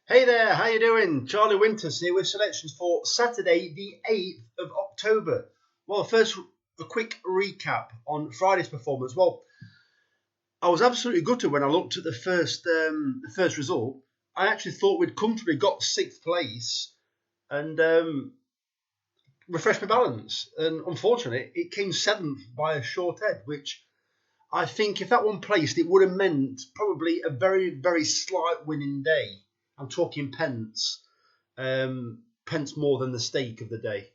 Hey there, how you doing? Charlie Winters here with selections for Saturday the 8th of October. Well, first a quick recap on Friday's performance. Well, I was absolutely gutted when I looked at the first result. I actually thought we'd comfortably got 6th place and refreshed my balance. And unfortunately, it came 7th by a short head, which I think if that one placed, it would have meant probably a very, very slight winning day. I'm talking pence, pence more than the stake of the day.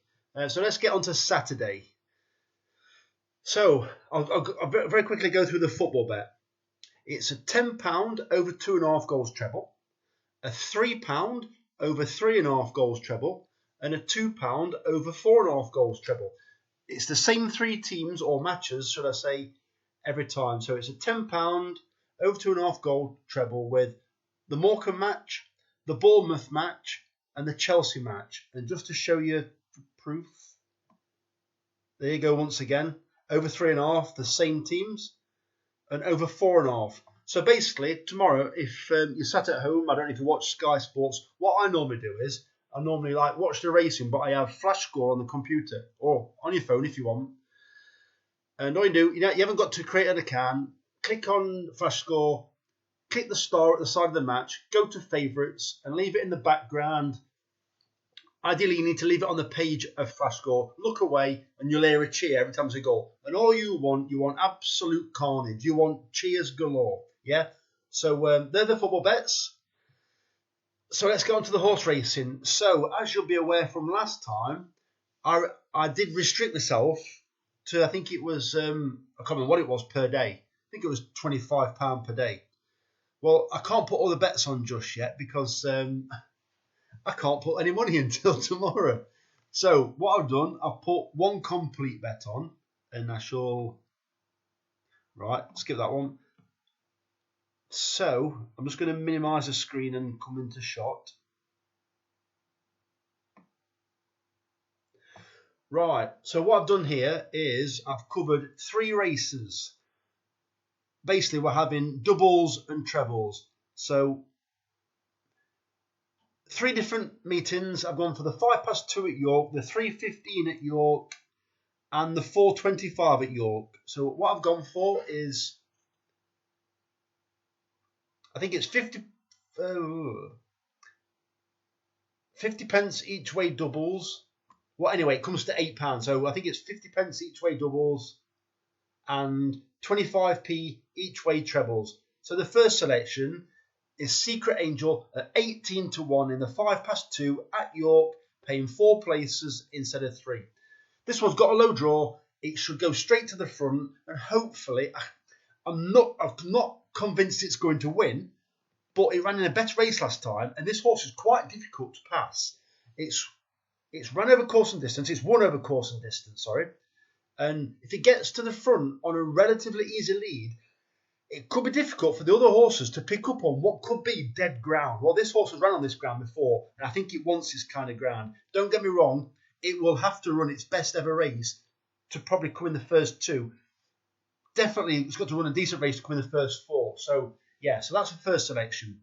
So let's get on to Saturday. So I'll very quickly go through the football bet. It's a £10 over 2.5 goals treble, a £3 over 3.5 goals treble, and a £2 over 4.5 goals treble. It's the same three teams or matches, should I say, every time. So it's a £10 over 2.5 goal treble with the Morecambe match, the Bournemouth match, and the Chelsea match. And just to show you proof, there you go once again. Over 3.5, the same teams, and over 4.5. So basically, tomorrow, if you're sat at home, I don't know if you watch Sky Sports, what I normally do is, I normally watch the racing, but I have Flash Score on the computer, or on your phone if you want. And all you do, you haven't got to create an account, click on Flash Score, click the star at the side of the match, go to favourites, and leave it in the background. Ideally, you need to leave it on the page of Flash Score. Look away, and you'll hear a cheer every time there's a goal. And all you want absolute carnage. You want cheers galore. Yeah? So they're the football bets. So let's get on to the horse racing. So, as you'll be aware from last time, I did restrict myself to, I think it was, I can't remember what it was per day. I think it was £25 per day. Well, I can't put all the bets on just yet because I can't put any money until tomorrow. So what I've done, I've put one complete bet on, and I shall, right, skip that one. So I'm just going to minimise the screen and come into shot. Right, so what I've done here is I've covered 3 races. Basically, we're having doubles and trebles. So 3 different meetings. I've gone for the 2:05 at York, the 3:15 at York, and the 4:25 at York. So what I've gone for is, I think it's 50 pence each way doubles. Well, anyway, it comes to £8. So I think it's 50 pence each way doubles and 25p each way trebles. So the first selection is Secret Angel at 18 to 1 in the 2:05 at York, paying 4 places instead of 3. This one's got a low draw. It should go straight to the front, and hopefully, I'm not convinced it's going to win, but it ran in a better race last time, and this horse is quite difficult to pass. It's run over course and distance. It's won over course and distance, sorry. And if it gets to the front on a relatively easy lead, it could be difficult for the other horses to pick up on what could be dead ground. Well, this horse has run on this ground before, and I think it wants this kind of ground. Don't get me wrong, it will have to run its best ever race to probably come in the first 2. Definitely, it's got to run a decent race to come in the first 4. So, yeah, so that's the first selection.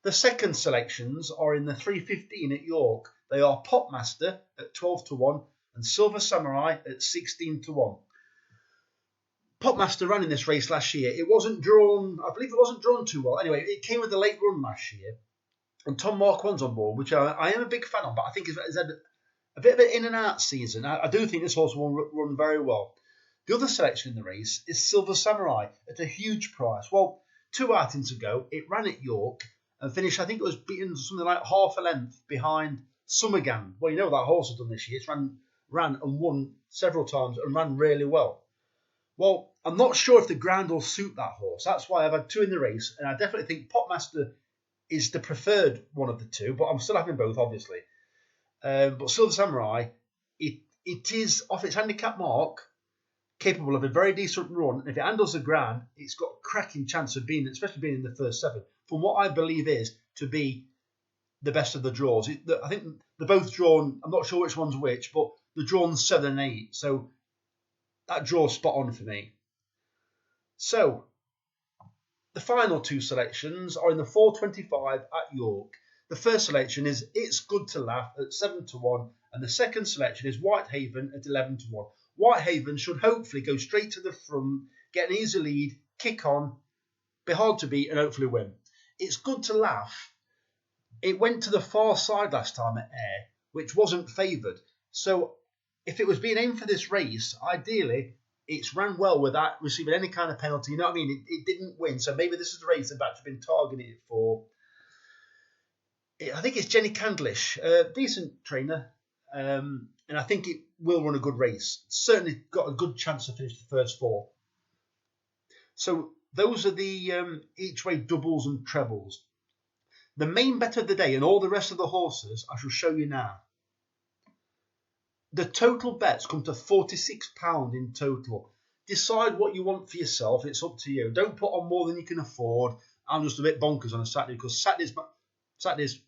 The second selections are in the 3:15 at York. They are Popmaster at 12 to 1 and Silver Samurai at 16 to 1. Popmaster ran in this race last year. It wasn't drawn, I believe it wasn't drawn too well. Anyway, it came with a late run last year. And Tom Marquand's on board, which I am a big fan of, but I think it's had a bit of an in and out season. I do think this horse will run very well. The other selection in the race is Silver Samurai at a huge price. Well, 2 outings ago, it ran at York and finished, I think it was beaten something like half a length behind Summergan. Well, you know what that horse has done this year. It's ran and won several times and ran really well. Well, I'm not sure if the ground will suit that horse. That's why I've had 2 in the race, and I definitely think Popmaster is the preferred one of the 2, but I'm still having both, obviously. But Silver Samurai, it is, off its handicap mark, capable of a very decent run. And if it handles the ground, it's got a cracking chance of being, especially being in the first 7, from what I believe is to be the best of the draws. I think they're both drawn, I'm not sure which one's which, but they're drawn 7 and 8. So that draw's spot on for me. So the final 2 selections are in the 4:25 at York. The first selection is It's Good to Laugh at 7-1, and the second selection is Whitehaven at 11-1. Whitehaven should hopefully go straight to the front, get an easy lead, kick on, be hard to beat, and hopefully win. It's Good to Laugh. It went to the far side last time at Ayr, which wasn't favoured. So if it was being aimed for this race, ideally it's ran well without receiving any kind of penalty. You know what I mean? It didn't win. So maybe this is the race they've actually been targeting it for. I think it's Jenny Candlish, a decent trainer, and I think it will run a good race. Certainly got a good chance to finish the first four. So those are the each way doubles and trebles. The main bet of the day and all the rest of the horses I shall show you now. The total bets come to £46 in total. Decide what you want for yourself. It's up to you. Don't put on more than you can afford. I'm just a bit bonkers on a Saturday because Saturday's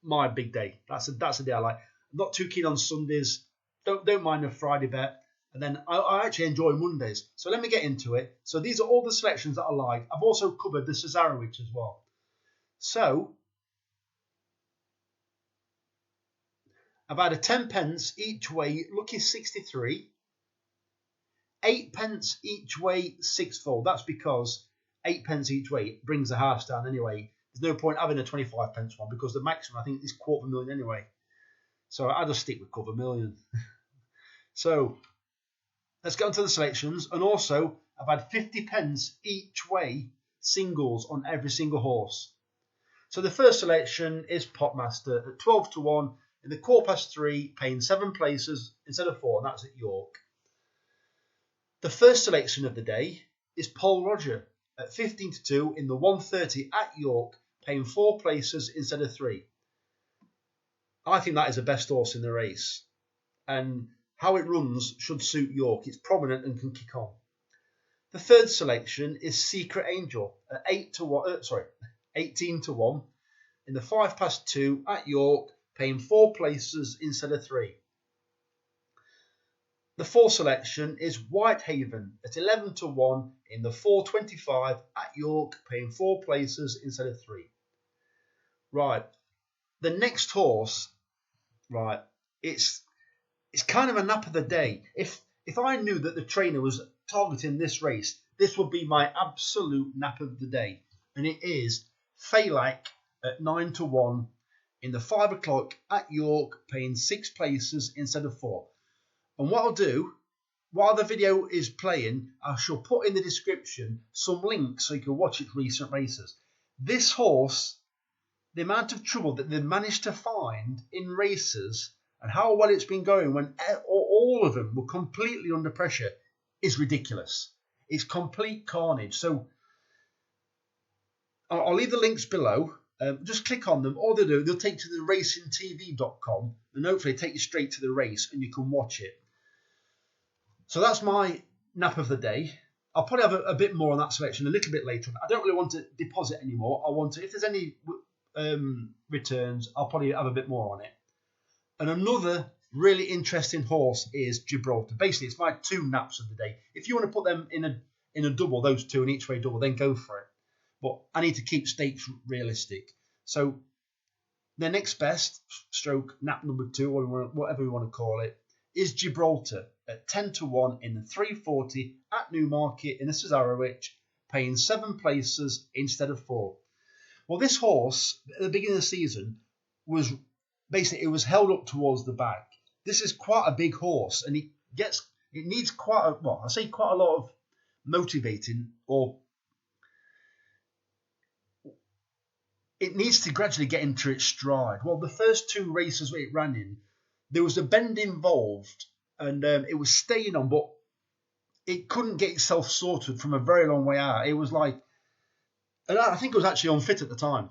my big day. That's a day I like. I'm not too keen on Sundays. Don't mind a Friday bet. And then I actually enjoy Mondays. So let me get into it. So these are all the selections that I like. I've also covered the Cesarewitch as well. So I've had a 10p each way, lucky 63. 8p each way, 6-fold. That's because 8p each way brings the house down anyway. There's no point having a 25p one because the maximum I think is £250,000 anyway. So I'll just stick with £250,000. So let's get on to the selections. And also I've had 50p each way singles on every single horse. So the first selection is Potmaster at 12-1 in the 3:15, paying 7 places instead of 4, and that's at York. The first selection of the day is Paul Roger at 15-2 in the 1:30 at York, paying 4 places instead of 3. I think that is the best horse in the race, and how it runs should suit York. It's prominent and can kick on. The third selection is Secret Angel at 18-1 in the 5:2 at York, paying 4 places instead of 3. The fourth selection is Whitehaven at 11-1 in the 4:25 at York, paying 4 places instead of 3. Right, the next horse, right, it's kind of a nap of the day. If I knew that the trainer was targeting this race, this would be my absolute nap of the day, and it is Phalak at 9-1 in the 5 o'clock at York, paying 6 places instead of 4. And what I'll do, while the video is playing, I shall put in the description some links so you can watch its recent races. This horse, the amount of trouble that they've managed to find in races and how well it's been going when all of them were completely under pressure is ridiculous. It's complete carnage. So I'll leave the links below. Just click on them. All they'll take you to the racingtv.com and hopefully take you straight to the race and you can watch it. So that's my nap of the day. I'll probably have a bit more on that selection a little bit later on. I don't really want to deposit anymore. I want to, if there's any returns, I'll probably have a bit more on it. And another really interesting horse is Gibraltar. Basically, it's my 2 naps of the day. If you want to put them in a double, those 2 in each way double, then go for it. But I need to keep stakes realistic. So the next best, stroke nap number 2, or whatever we want to call it, is Gibraltar at 10-1 in the 3:40 at Newmarket in the Cesarewitch, paying 7 places instead of 4. Well, this horse at the beginning of the season was basically, it was held up towards the back. This is quite a big horse, and it needs quite a lot of motivating, or it needs to gradually get into its stride. Well, the first 2 races it ran in, there was a bend involved, and it was staying on, but it couldn't get itself sorted from a very long way out. It was like, and I think it was actually unfit at the time.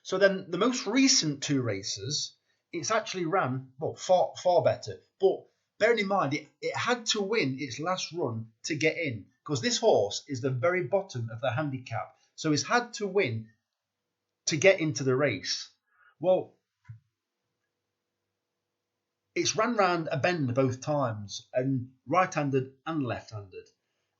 So then the most recent 2 races, it's actually ran, well, far better. But bearing in mind, it had to win its last run to get in, because this horse is the very bottom of the handicap. So it's had to win to get into the race. Well, it's ran round a bend both times, and right-handed and left-handed.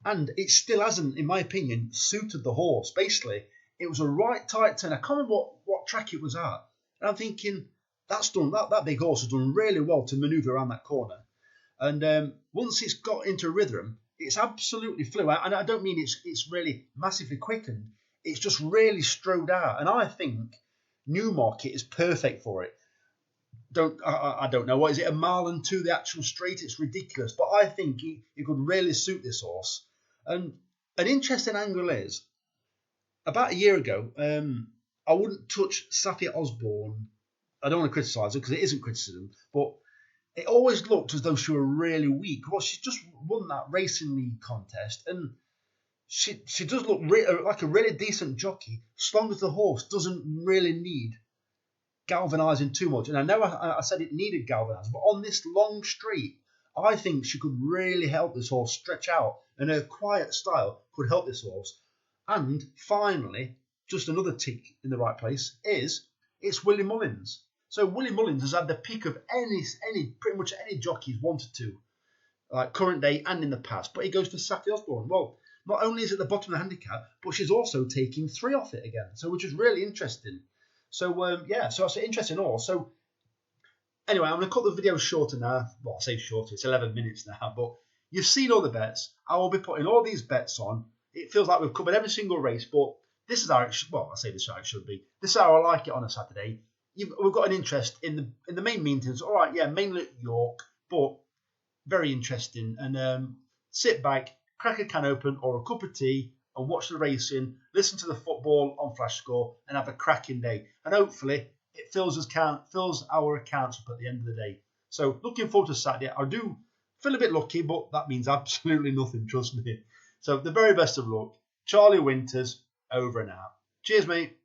And it still hasn't, in my opinion, suited the horse. Basically, It was a right tight turn. I can't remember what track it was at. And I'm thinking, that big horse has done really well to manoeuvre around that corner. And once it's got into rhythm, it's absolutely flew. And I don't mean it's really massively quickened. It's just really strode out. And I think Newmarket is perfect for it. I don't know. What is it, a mile and two the actual straight? It's ridiculous. But I think he could really suit this horse. And an interesting angle is, about a year ago, I wouldn't touch Safiya Osborne. I don't want to criticise her because it isn't criticism, but it always looked as though she were really weak. Well, she just won that racing league contest, and she does look like a really decent jockey, as long as the horse doesn't really need galvanising too much. And I know I said it needed galvanising, but on this long straight, I think she could really help this horse stretch out, and her quiet style could help this horse. And finally, just another tick in the right place is it's Willie Mullins. So Willie Mullins has had the pick of pretty much any jockey he's wanted to, like current day and in the past. But he goes for Safiya Osborne. Well, not only is it the bottom of the handicap, but she's also taking 3 off it again. So which is really interesting. So so that's an interesting horse. So anyway, I'm going to cut the video shorter now. Well, I say shorter, it's 11 minutes now. But you've seen all the bets. I will be putting all these bets on. It feels like we've covered every single race, but this is how it should. Well, I say this is how it should be. This is how I like it on a Saturday. We've got an interest in the main meetings. All right, yeah, mainly at York, but very interesting. And sit back, crack a can open or a cup of tea, and watch the racing. Listen to the football on Flash Score, and have a cracking day. And hopefully, it fills our accounts up at the end of the day. So looking forward to Saturday. I do feel a bit lucky, but that means absolutely nothing. Trust me. So the very best of luck. Charlie Winters, over and out. Cheers, mate.